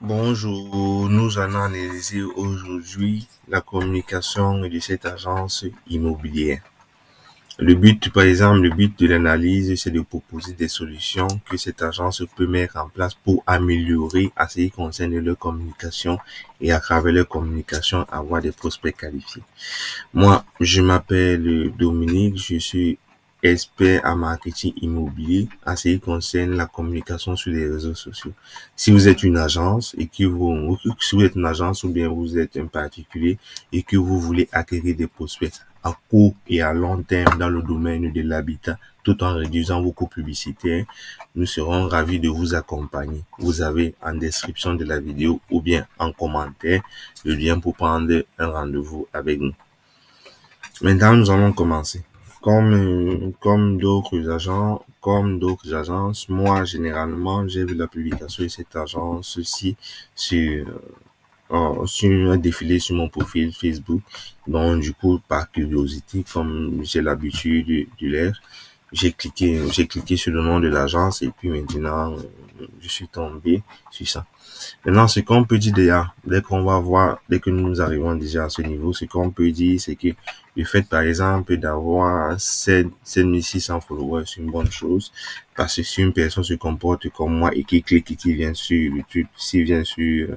Bonjour, nous allons analyser aujourd'hui la communication de cette agence immobilière. Le but de l'analyse, c'est de proposer des solutions que cette agence peut mettre en place pour améliorer à ce qui concerne leur communication et à travers leur communication avoir des prospects qualifiés. Moi, je m'appelle Dominique, je suis expert en marketing immobilier en ce qui concerne la communication sur les réseaux sociaux. Si vous êtes une agence si vous êtes une agence ou bien vous êtes un particulier et que vous voulez acquérir des prospects à court et à long terme dans le domaine de l'habitat, tout en réduisant vos coûts publicitaires, nous serons ravis de vous accompagner. Vous avez en description de la vidéo ou bien en commentaire le lien pour prendre un rendez-vous avec nous. Maintenant, nous allons commencer. Comme d'autres agences, moi, généralement, j'ai vu la publication de cette agence-ci sur un défilé sur mon profil Facebook. Donc, du coup, par curiosité, comme j'ai l'habitude de l'air, j'ai cliqué sur le nom de l'agence et puis maintenant, je suis tombé sur ça. Maintenant, ce qu'on peut dire déjà, dès que nous arrivons déjà à ce niveau, ce qu'on peut dire, c'est que le fait, par exemple, d'avoir 7600 followers, c'est une bonne chose. Parce que si une personne se comporte comme moi et qui clique et qui vient sur YouTube, s'il vient sur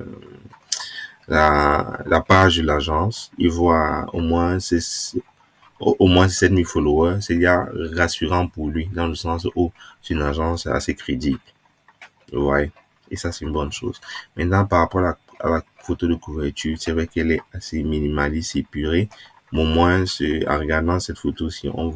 la page de l'agence, il voit au moins 7000 followers, c'est déjà rassurant pour lui, dans le sens où c'est une agence assez crédible. Ouais. Et ça, c'est une bonne chose. Maintenant, par rapport à la photo de couverture, c'est vrai qu'elle est assez minimaliste, épurée. Mais au moins, en regardant cette photo-ci, en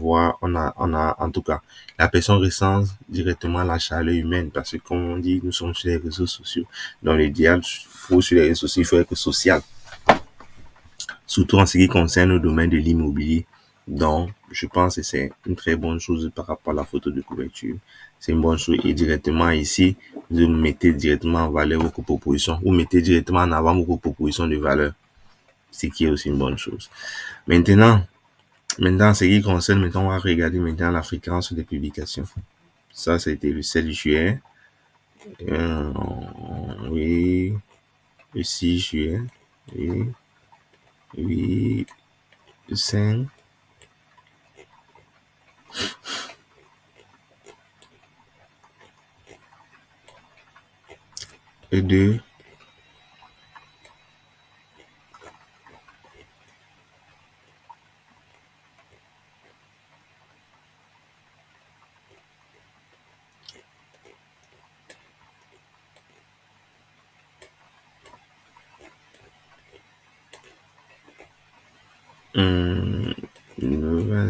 tout cas, la personne ressent directement la chaleur humaine parce que, comme on dit, nous sommes sur les réseaux sociaux. Dans l'idéal, sur les réseaux sociaux, il faut être social. Surtout en ce qui concerne le domaine de l'immobilier. Donc, je pense que c'est une très bonne chose par rapport à la photo de couverture. C'est une bonne chose. Et directement ici, vous mettez directement en valeur vos propositions. Vous mettez directement en avant vos propositions de valeur. Ce qui est aussi une bonne chose. Maintenant, ce qui concerne, maintenant, on va regarder maintenant la fréquence des publications. Ça, c'était le 7 juillet. Oui, le 6 juillet. Oui, oui, le 5. Et 2.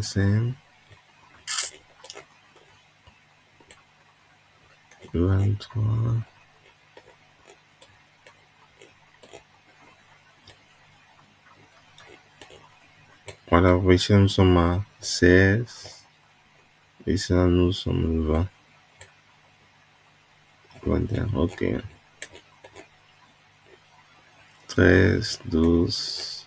25, 23, voilà, ici nous sommes à 16, et ça nous sommes le 20, 21, ok, 13, 12,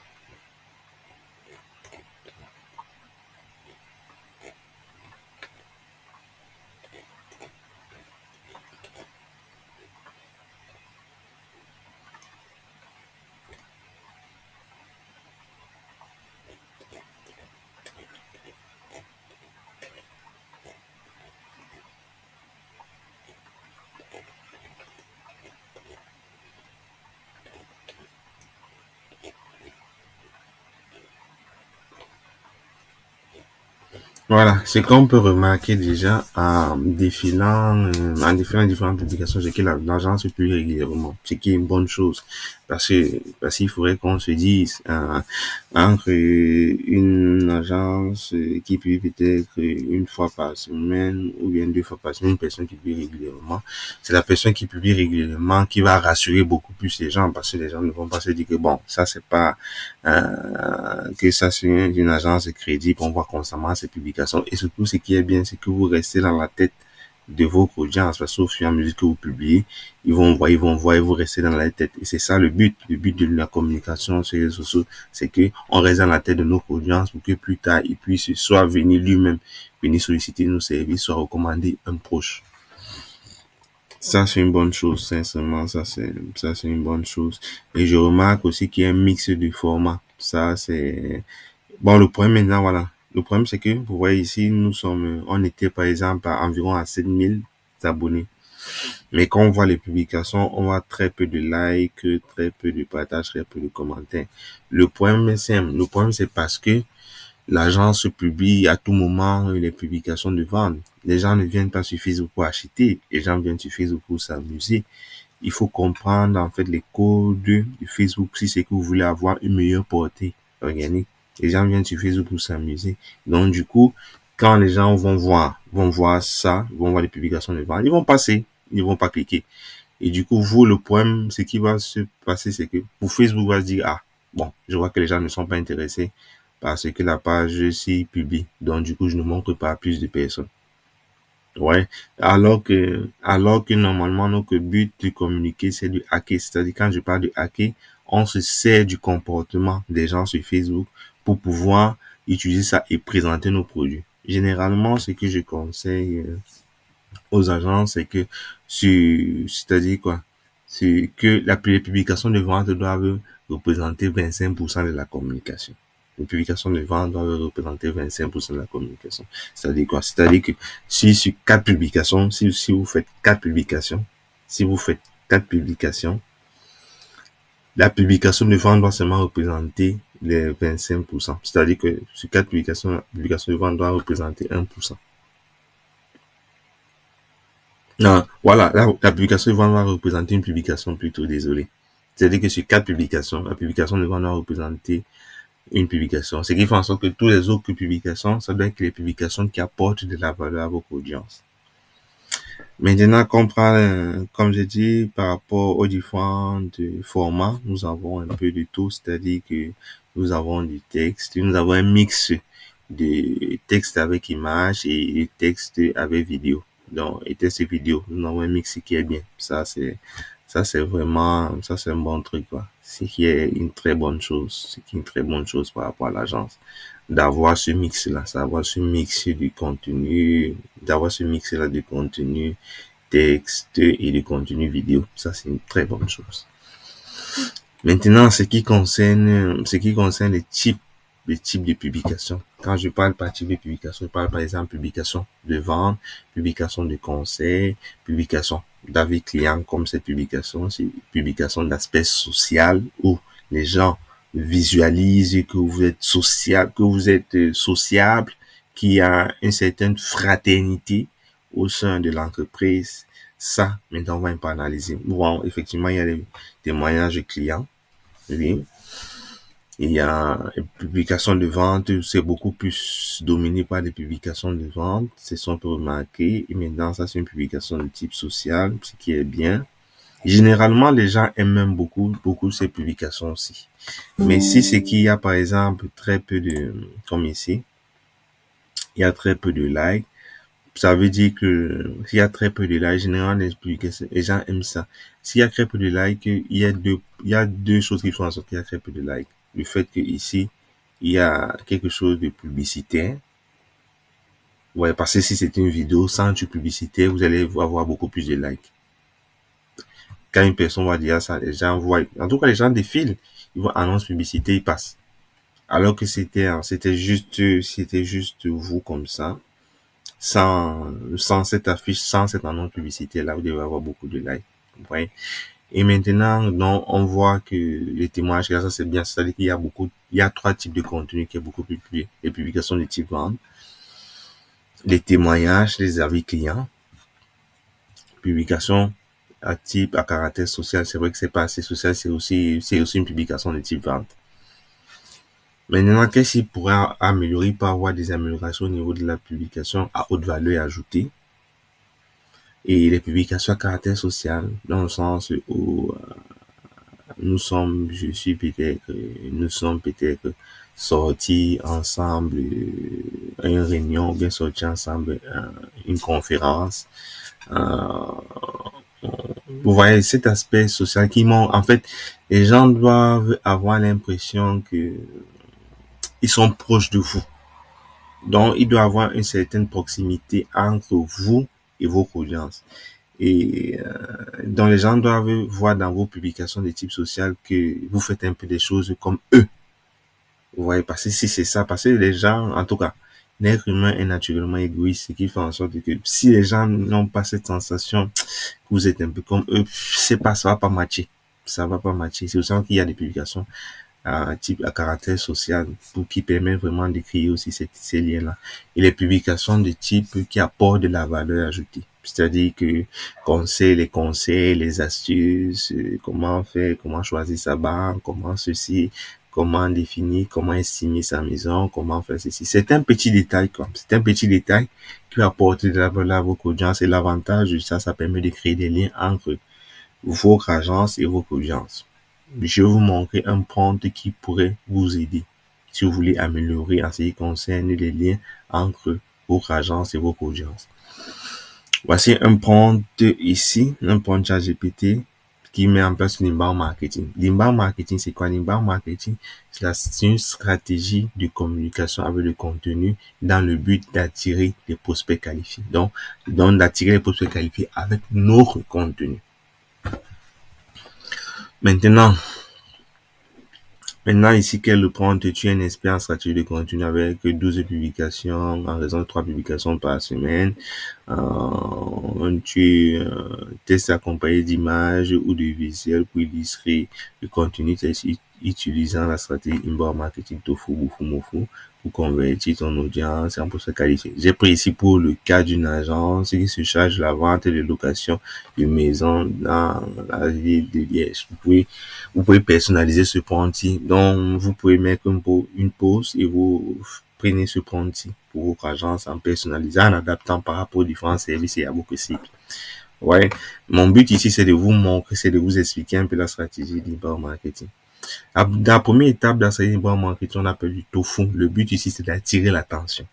voilà, ce qu'on peut remarquer déjà en défilant différentes publications, c'est que l'agence publie régulièrement, ce qui est une bonne chose. Parce qu'il faudrait qu'on se dise, entre une agence qui publie peut-être une fois par semaine ou bien 2 fois par semaine, une personne qui publie régulièrement, c'est la personne qui publie régulièrement qui va rassurer beaucoup plus les gens parce que les gens ne vont pas se dire que bon, ça c'est pas, que ça c'est une agence crédible, on voit constamment ces publications. Et surtout, ce qui est bien, c'est que vous restez dans la tête de votre audience parce qu'au fur et à mesure que vous publiez, ils vont voir et vous restez dans la tête. Et c'est ça le but. Le but de la communication sur les réseaux sociaux, c'est que on reste dans la tête de notre audience pour que plus tard, il puisse soit venir lui-même, venir solliciter nos services, soit recommander un proche. Ça, c'est une bonne chose, sincèrement, ça, c'est une bonne chose. Et je remarque aussi qu'il y a un mix de formats. Ça, c'est, bon, le problème maintenant, voilà. Le problème, c'est que, vous voyez ici, on était par exemple à environ à 7000 abonnés. Mais quand on voit les publications, on voit très peu de likes, très peu de partages, très peu de commentaires. Le problème est simple. Le problème, c'est parce que l'agence publie à tout moment les publications de vente. Les gens ne viennent pas sur Facebook pour acheter. Les gens viennent sur Facebook pour s'amuser. Il faut comprendre, en fait, les codes de Facebook si c'est que vous voulez avoir une meilleure portée organique. Les gens viennent sur Facebook pour s'amuser. Donc, du coup, quand les gens vont voir ça, vont voir les publications de vente, ils vont passer. Ils vont pas cliquer. Et du coup, vous, le problème, ce qui va se passer, c'est que pour Facebook va se dire, ah, bon, je vois que les gens ne sont pas intéressés parce que la page s'y publie. Donc, du coup, je ne montre pas à plus de personnes. Ouais. Alors que normalement, notre but de communiquer, c'est de hacker. C'est-à-dire, quand je parle de hacker, on se sert du comportement des gens sur Facebook pour pouvoir utiliser ça et présenter nos produits. Généralement, ce que je conseille aux agences, c'est que c'est-à-dire quoi? C'est que les publications de vente doivent représenter 25% de la communication. Les publications de vente doivent représenter 25% de la communication. C'est-à-dire quoi? C'est-à-dire que si sur quatre publications, si vous faites quatre publications, si vous faites quatre publications, la publication de vente doit seulement représenter les 25%. C'est-à-dire que sur quatre publications, la publication de vente doit représenter 1%. Non, voilà, la publication de vente va représenter une publication plutôt, désolé. C'est-à-dire que sur quatre publications, la publication de vente doit représenter une publication. Ce qui fait en sorte que toutes les autres publications, ça doit être les publications qui apportent de la valeur à votre audience. Maintenant, comme j'ai dit, par rapport aux différents formats, nous avons un peu de tout, c'est-à-dire que nous avons du texte, nous avons un mix de texte avec image et de texte avec vidéo. Donc, et texte et vidéo, nous avons un mix qui est bien. Ça, c'est un bon truc, quoi. C'est qui est une très bonne chose. C'est qui est une très bonne chose par rapport à l'agence. D'avoir ce mix-là, d'avoir ce mix du contenu, d'avoir ce mix-là du contenu texte et du contenu vidéo. Ça, c'est une très bonne chose. Maintenant, ce qui concerne les types de publications. Quand je parle par type de publication, je parle par exemple publication de vente, publication de conseil, publication d'avis client comme cette publication, c'est publication d'aspect social où les gens visualisent que vous êtes social, que vous êtes sociable, qu'il y a une certaine fraternité au sein de l'entreprise. Ça, maintenant, on va un peu analyser. Bon, effectivement, il y a des témoignages clients. Oui. Il y a une publication de vente, c'est beaucoup plus dominé par des publications de vente, c'est ce qu'on peut remarquer. Et maintenant, ça, c'est une publication de type social, ce qui est bien. Généralement, les gens aiment même beaucoup ces publications aussi. Mais si c'est qu'il y a, par exemple, très peu comme ici, il y a très peu de likes, ça veut dire que s'il y a très peu de likes, généralement, les gens aiment ça. S'il y a très peu de likes, il y a deux choses qui font en sorte qu'il y a très peu de likes. Le fait que ici, il y a quelque chose de publicitaire. Ouais, parce que si c'est une vidéo sans du publicitaire, vous allez avoir beaucoup plus de likes. Quand une personne va dire ça, les gens voient, en tout cas, les gens défilent, ils voient annonce publicité, ils passent. Alors que c'était juste vous comme ça, sans cette affiche, sans cette annonce publicité, là, vous devez avoir beaucoup de likes. Vous voyez? Et maintenant, non, on voit que les témoignages, ça c'est bien, c'est-à-dire qu'il y a trois types de contenu qui est beaucoup plus publié. Les publications de type vente, les témoignages, les avis clients, publications à caractère social, c'est vrai que c'est pas assez social, c'est aussi une publication de type vente. Maintenant, qu'est-ce qu'il pourrait améliorer? Il peut avoir des améliorations au niveau de la publication à haute valeur ajoutée et les publications à caractère social, dans le sens où nous sommes peut-être sortis ensemble à une réunion, ou bien sortis ensemble à une conférence. Euh, vous voyez cet aspect social en fait, les gens doivent avoir l'impression que ils sont proches de vous. Donc, il doit y avoir une certaine proximité entre vous et vos audiences. Et donc les gens doivent voir dans vos publications de type social que vous faites un peu des choses comme eux. Vous voyez, parce que si c'est ça, parce que les gens, en tout cas, l'être humain est naturellement égoïste, ce qui fait en sorte que si les gens n'ont pas cette sensation que vous êtes un peu comme eux, c'est pas, ça va pas matcher. Ça va pas matcher. C'est aussi qu'il y a des publications à caractère social pour qui permet vraiment de créer aussi ces liens-là. Et les publications de type qui apportent de la valeur ajoutée. C'est-à-dire que les conseils, les astuces, comment faire, comment choisir sa banque, comment ceci, comment définir, comment estimer sa maison, comment faire ceci. C'est un petit détail, quoi. C'est un petit détail qui apporte de la valeur à votre audience et l'avantage de ça, ça permet de créer des liens entre votre agence et votre audience. Je vais vous montrer un prompt qui pourrait vous aider si vous voulez améliorer en ce qui concerne les liens entre votre agence et votre audience. Voici un prompt ici, un prompt ChatGPT qui met en place l'inbound marketing. L'inbound marketing, c'est quoi? L'inbound marketing, c'est une stratégie de communication avec le contenu dans le but d'attirer des prospects qualifiés. Donc d'attirer les prospects qualifiés avec notre contenu. Maintenant, ici, quel prompt, tu es un expert en stratégie de contenu avec 12 publications, en raison de 3 publications par semaine. Tu testes accompagné d'images ou de visuels pour illustrer le contenu utilisant la stratégie inbound marketing Tofu Boufou Mofu pour convertir ton audience en prospect qualifié. J'ai pris ici pour le cas d'une agence qui se charge de la vente et de location de maisons dans la ville de Liège. Vous pouvez personnaliser ce prompt-ci. Donc, vous pouvez mettre une pause et vous prenez ce prompt-ci pour votre agence en personnalisant, en adaptant par rapport aux différents services et à vos cibles. Ouais. Mon but ici, c'est de vous montrer, c'est de vous expliquer un peu la stratégie d'inbound marketing. Dans la première étape de la stratégie d'inbound marketing, on appelle du tofu. Le but ici, c'est d'attirer l'attention.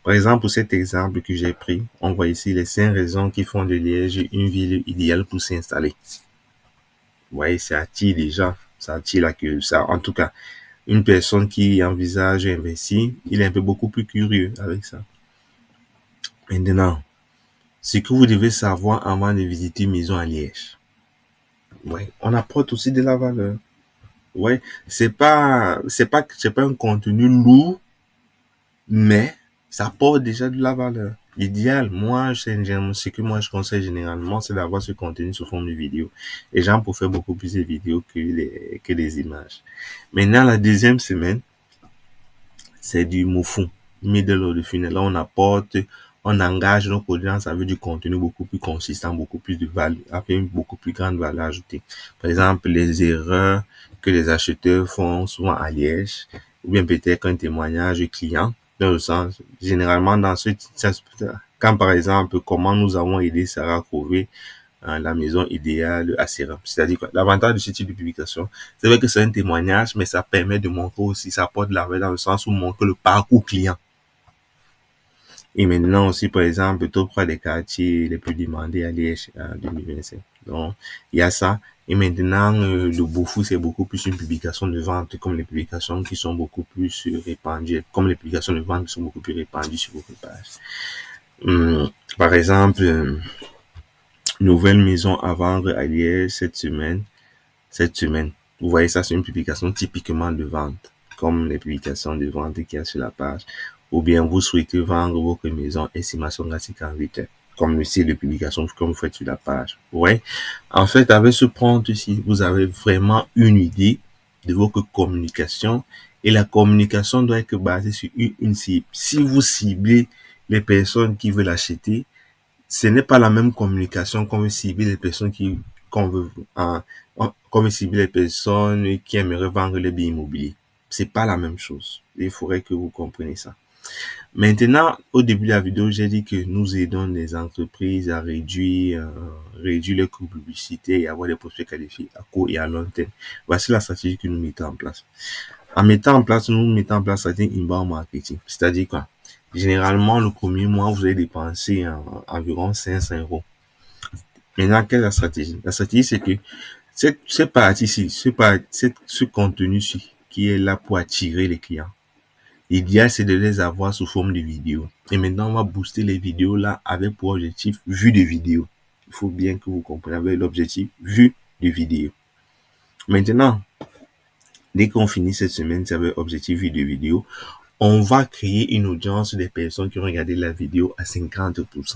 Par exemple, pour cet exemple que j'ai pris, on voit ici les 5 raisons qui font de Liège une ville idéale pour s'installer. Vous voyez, ça attire déjà, ça attire la curiosité. En tout cas, une personne qui envisage d'investir, il est un peu beaucoup plus curieux avec ça. Maintenant, ce que vous devez savoir avant de visiter une maison à Liège. Ouais, on apporte aussi de la valeur. Ouais, c'est pas un contenu lourd, mais ça apporte déjà de la valeur. L'idéal, ce que moi je conseille généralement, c'est d'avoir ce contenu sous forme de vidéo. Les gens peuvent faire beaucoup plus de vidéos que des images. Maintenant, la deuxième semaine, c'est du moufou, middle of the funnel. Là, on engage notre audience avec du contenu beaucoup plus consistant, beaucoup plus de valeur, avec une beaucoup plus grande valeur ajoutée. Par exemple, les erreurs que les acheteurs font souvent à Liège, ou bien peut-être un témoignage client, dans le sens, généralement quand par exemple, comment nous avons aidé Sarah à trouver la maison idéale à Séram. C'est-à-dire quoi? L'avantage de ce type de publication, c'est vrai que c'est un témoignage, mais ça permet de montrer aussi, ça apporte de la valeur dans le sens où montrer le parcours client. Et maintenant aussi, par exemple, top 3 des quartiers les plus demandés à Liège en 2025. Donc, il y a ça. Et maintenant, le Boufou, c'est beaucoup plus une publication de vente, comme les publications qui sont beaucoup plus répandues, comme les publications de vente qui sont beaucoup plus répandues sur votre page. Par exemple, nouvelle maison à vendre à Liège cette semaine. Vous voyez ça, c'est une publication typiquement de vente, comme les publications de vente qu'il y a sur la page. Ou bien vous souhaitez vendre votre maison, estimation graphique en 8 heures, comme le site de publication comme vous faites sur la page. Ouais. En fait, avec ce prompt ici, vous avez vraiment une idée de votre communication et la communication doit être basée sur une cible. Si vous ciblez les personnes qui veulent acheter, ce n'est pas la même communication comme cibler les personnes comme cibler les personnes qui aimeraient vendre les biens immobiliers. C'est pas la même chose. Il faudrait que vous compreniez ça. Maintenant, au début de la vidéo, j'ai dit que nous aidons les entreprises à réduire les coûts publicitaires et avoir des prospects qualifiés à court et à long terme. Voici la stratégie que nous mettons en place. Nous mettons en place la stratégie inbound marketing. C'est-à-dire quoi? Généralement, le premier mois, vous allez dépenser environ 500 euros. Maintenant, quelle est la stratégie? La stratégie, c'est que cette partie-ci, ce contenu-ci, qui est là pour attirer les clients, l'idéal, c'est de les avoir sous forme de vidéo. Et maintenant, on va booster les vidéos là avec pour objectif vue de vidéo. Il faut bien que vous compreniez avec l'objectif vue de vidéo. Maintenant, dès qu'on finit cette semaine, c'est avec objectif vue de vidéo, on va créer une audience des personnes qui ont regardé la vidéo à 50%.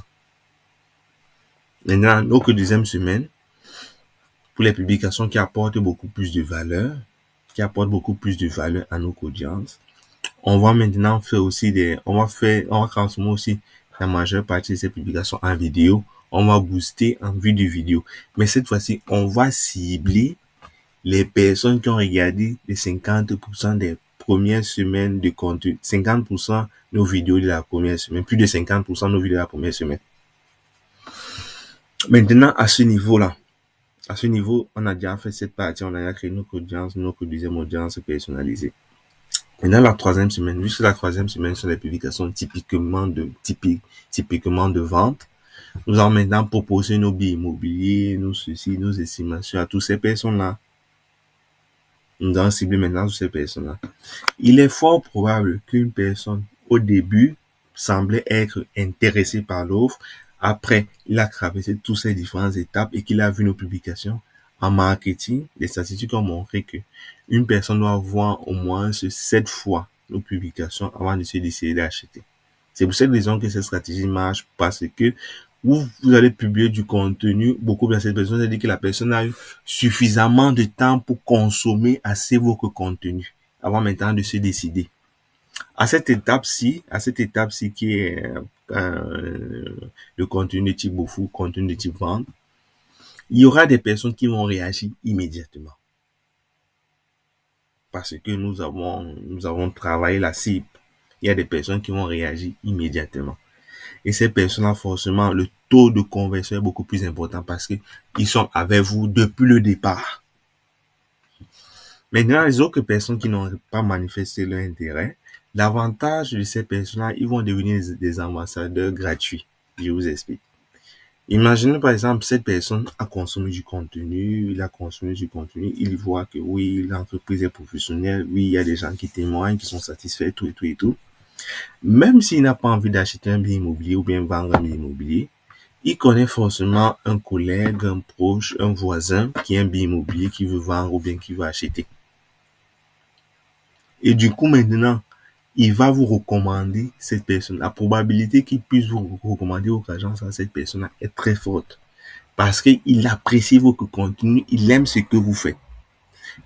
Maintenant, notre deuxième semaine, pour les publications qui apportent beaucoup plus de valeur, à nos audiences, on va maintenant faire aussi on va transformer aussi la majeure partie de ces publications en vidéo. On va booster en vue de vidéo. Mais cette fois-ci, on va cibler les personnes qui ont regardé les 50% des premières semaines de contenu, 50% nos vidéos de la première semaine, plus de 50% nos vidéos de la première semaine. Maintenant, à ce niveau, on a déjà fait cette partie, on a déjà créé notre deuxième audience personnalisée. Maintenant, la troisième semaine, jusqu'à la troisième semaine sur les publications typiquement de vente, nous allons maintenant proposer nos billets immobiliers, nos estimations à toutes ces personnes-là. Nous allons cibler maintenant sur ces personnes-là. Il est fort probable qu'une personne, au début, semblait être intéressée par l'offre. Après, il a traversé toutes ces différentes étapes et qu'il a vu nos publications. En marketing, les statistiques ont montré que une personne doit voir au moins 7 fois nos publications avant de se décider d'acheter. C'est pour cette raison que cette stratégie marche, parce que vous allez publier du contenu beaucoup vers cette personne, c'est-à-dire que la personne a eu suffisamment de temps pour consommer assez votre contenu avant maintenant de se décider. À cette étape-ci qui est le contenu de type Bofou, contenu de type vente, il y aura des personnes qui vont réagir immédiatement. Parce que nous avons travaillé la cible. Il y a des personnes qui vont réagir immédiatement. Et ces personnes-là, forcément, le taux de conversion est beaucoup plus important parce qu'ils sont avec vous depuis le départ. Maintenant, les autres personnes qui n'ont pas manifesté leur intérêt, l'avantage de ces personnes-là, ils vont devenir des ambassadeurs gratuits. Je vous explique. Imaginez par exemple, cette personne a consommé du contenu, il voit que oui, l'entreprise est professionnelle, oui, il y a des gens qui témoignent, qui sont satisfaits, tout. Même s'il n'a pas envie d'acheter un bien immobilier ou bien vendre un bien immobilier, il connaît forcément un collègue, un proche, un voisin qui a un bien immobilier, qui veut vendre ou bien qui veut acheter. Et du coup, maintenant, il va vous recommander cette personne. La probabilité qu'il puisse vous recommander votre agence à cette personne est très forte. Parce qu'il apprécie votre contenu, il aime ce que vous faites.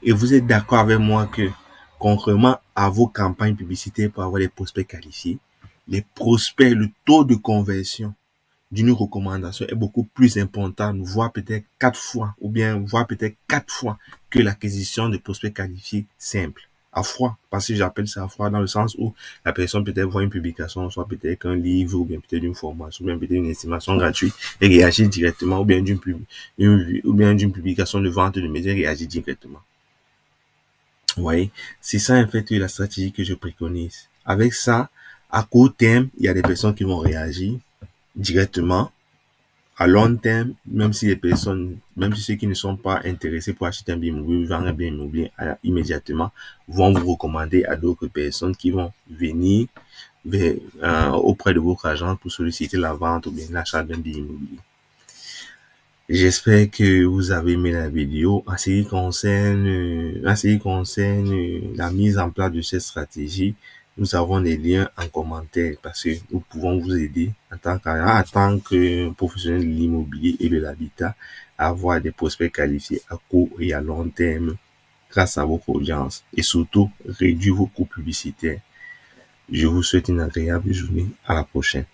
Et vous êtes d'accord avec moi que, contrairement à vos campagnes publicitaires pour avoir des prospects qualifiés, les prospects, le taux de conversion d'une recommandation est beaucoup plus important, voire peut-être 4 fois que l'acquisition de prospects qualifiés simples. À froid, parce que j'appelle ça à froid dans le sens où la personne peut-être voit une publication, soit peut-être un livre, ou bien peut-être une formation, ou bien peut-être une estimation gratuite et réagit directement, ou bien d'une publication de vente de médias et réagit directement. Vous voyez, c'est ça en fait la stratégie que je préconise. Avec ça, à court terme, il y a des personnes qui vont réagir directement. À long terme, même si ceux qui ne sont pas intéressés pour acheter un bien immobilier, vendre un bien immobilier immédiatement, vont vous recommander à d'autres personnes qui vont venir auprès de votre agent pour solliciter la vente ou bien l'achat d'un bien immobilier. J'espère que vous avez aimé la vidéo. En ce qui concerne la mise en place de cette stratégie, nous avons des liens en commentaire parce que nous pouvons vous aider en tant que professionnel de l'immobilier et de l'habitat à avoir des prospects qualifiés à court et à long terme grâce à votre audience et surtout réduire vos coûts publicitaires. Je vous souhaite une agréable journée. À la prochaine.